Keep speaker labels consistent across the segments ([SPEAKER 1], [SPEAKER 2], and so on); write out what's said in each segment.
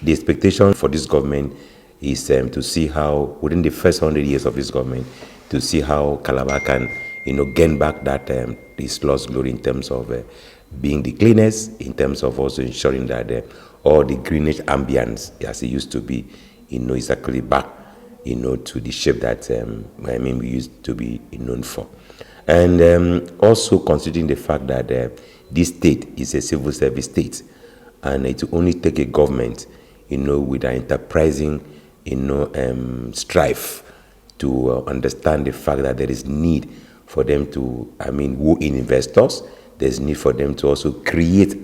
[SPEAKER 1] The expectation for this government is to see how, within the first 100 years of this government, to see how Calabar can, gain back that this lost glory in terms of being the cleanest, in terms of also ensuring that all the greenish ambience as it used to be, is actually back, to the shape that we used to be known for. And also considering the fact that this state is a civil service state, and it will only take a government, with an enterprising, strive to understand the fact that there is need for them to, woo in investors. There's need for them to also create,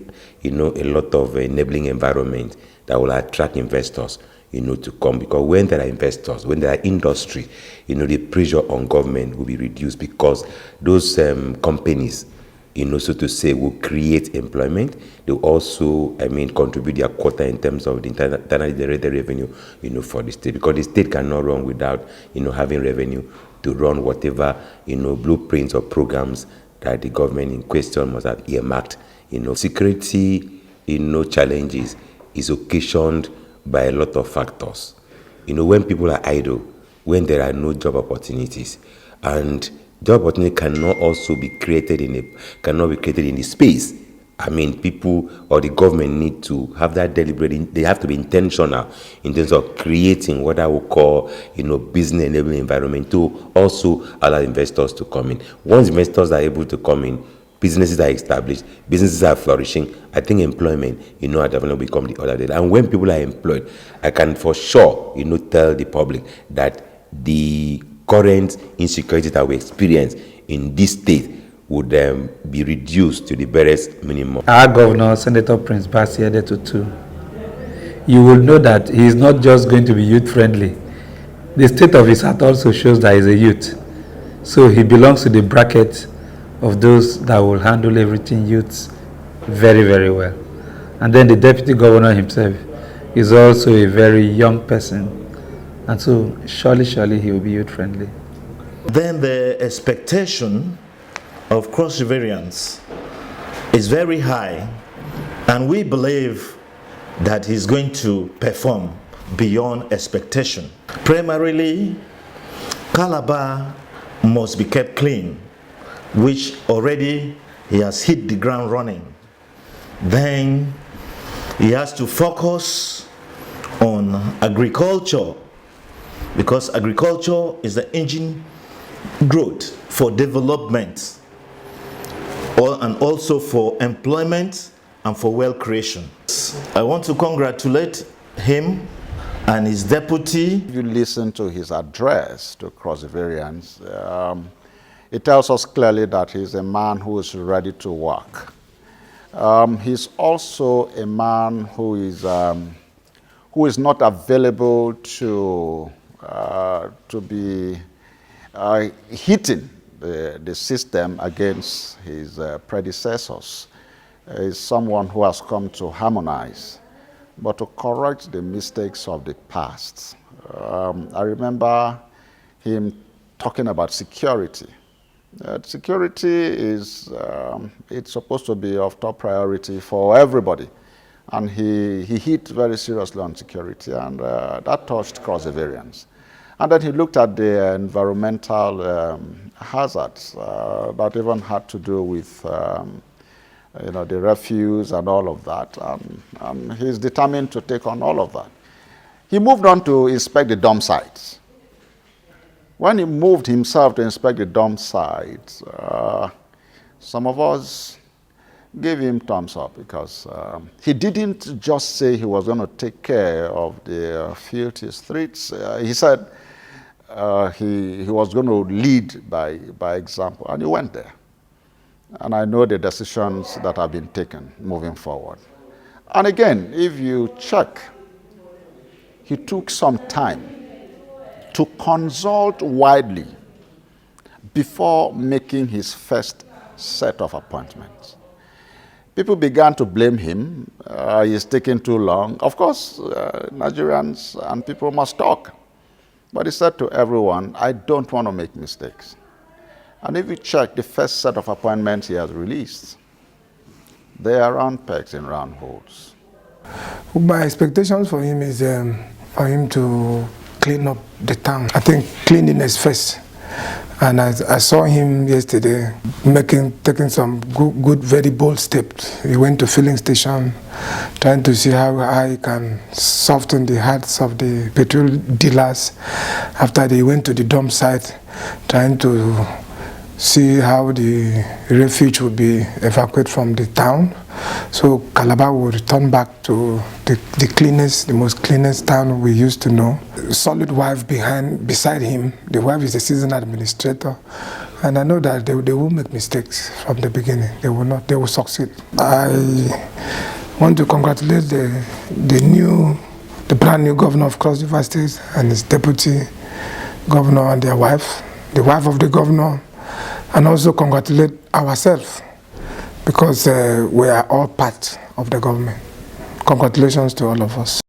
[SPEAKER 1] a lot of enabling environment that will attract investors, to come. Because when there are investors, when there are industry, the pressure on government will be reduced, because those companies, so to say, will create employment. They will also, contribute their quota in terms of the internally generated revenue, for the state. Because the state cannot run without, having revenue to run whatever, blueprints or programs that the government in question must have earmarked. Security, challenges is occasioned by a lot of factors. When people are idle, when there are no job opportunities, and job opportunity cannot be created in the space. People or the government need to have that deliberate. They have to be intentional in terms of creating what I would call, business enabling environment to also allow investors to come in. Once investors are able to come in, businesses are established, businesses are flourishing. I think employment, are definitely become the other day. And when people are employed, I can for sure, tell the public that the current insecurity that we experience in this state would be reduced to the barest minimum.
[SPEAKER 2] Our governor, Senator Prince Bassey Tutu, you will know that he is not just going to be youth-friendly. The state of his heart also shows that he is a youth. So he belongs to the bracket of those that will handle everything youths very, very well. And then the deputy governor himself is also a very young person. And so surely he will be youth-friendly.
[SPEAKER 3] Then the expectation of Cross Riverians is very high, and we believe that he's going to perform beyond expectation. Primarily, Calabar must be kept clean, which already he has hit the ground running. Then he has to focus on agriculture, because agriculture is the engine growth for development, and also for employment and for wealth creation. I want to congratulate him and his deputy.
[SPEAKER 4] If you listen to his address to Cross Riverians, it tells us clearly that he's a man who is ready to work. He's also a man who is not available to be hitting the system against his predecessors. He's someone who has come to harmonize, but to correct the mistakes of the past. I remember him talking about security. Security is it's supposed to be of top priority for everybody. And he hit very seriously on security, and that touched Cross Riverians. And then he looked at the environmental hazards that even had to do with the refuse and all of that. And he's determined to take on all of that. He moved on to inspect the dump sites. When he moved himself to inspect the dump sites, some of us gave him thumbs up, because he didn't just say he was going to take care of the filthy streets. He said he was going to lead by example, and he went there. And I know the decisions that have been taken moving forward. And again, if you check, he took some time to consult widely before making his first set of appointments. People began to blame him. He's taking too long. Of course, Nigerians and people must talk. But he said to everyone, I don't want to make mistakes. And if you check the first set of appointments he has released, they are round pegs in round holes.
[SPEAKER 5] My expectations for him is for him to clean up the town. I think cleanliness first. And I saw him yesterday taking some good, very bold steps. He went to filling station, trying to see how I can soften the hearts of the petrol dealers. After they went to the dump site, trying to see how the refuge would be evacuated from the town. So Calabar will return back to the cleanest, the most cleanest town we used to know. Solid wife beside him. The wife is a seasoned administrator. And I know that they will make mistakes from the beginning. They will not, they will succeed. I want to congratulate the brand new governor of Cross River State and his deputy governor and their wife, the wife of the governor, and also congratulate ourselves because we are all part of the government. Congratulations to all of us.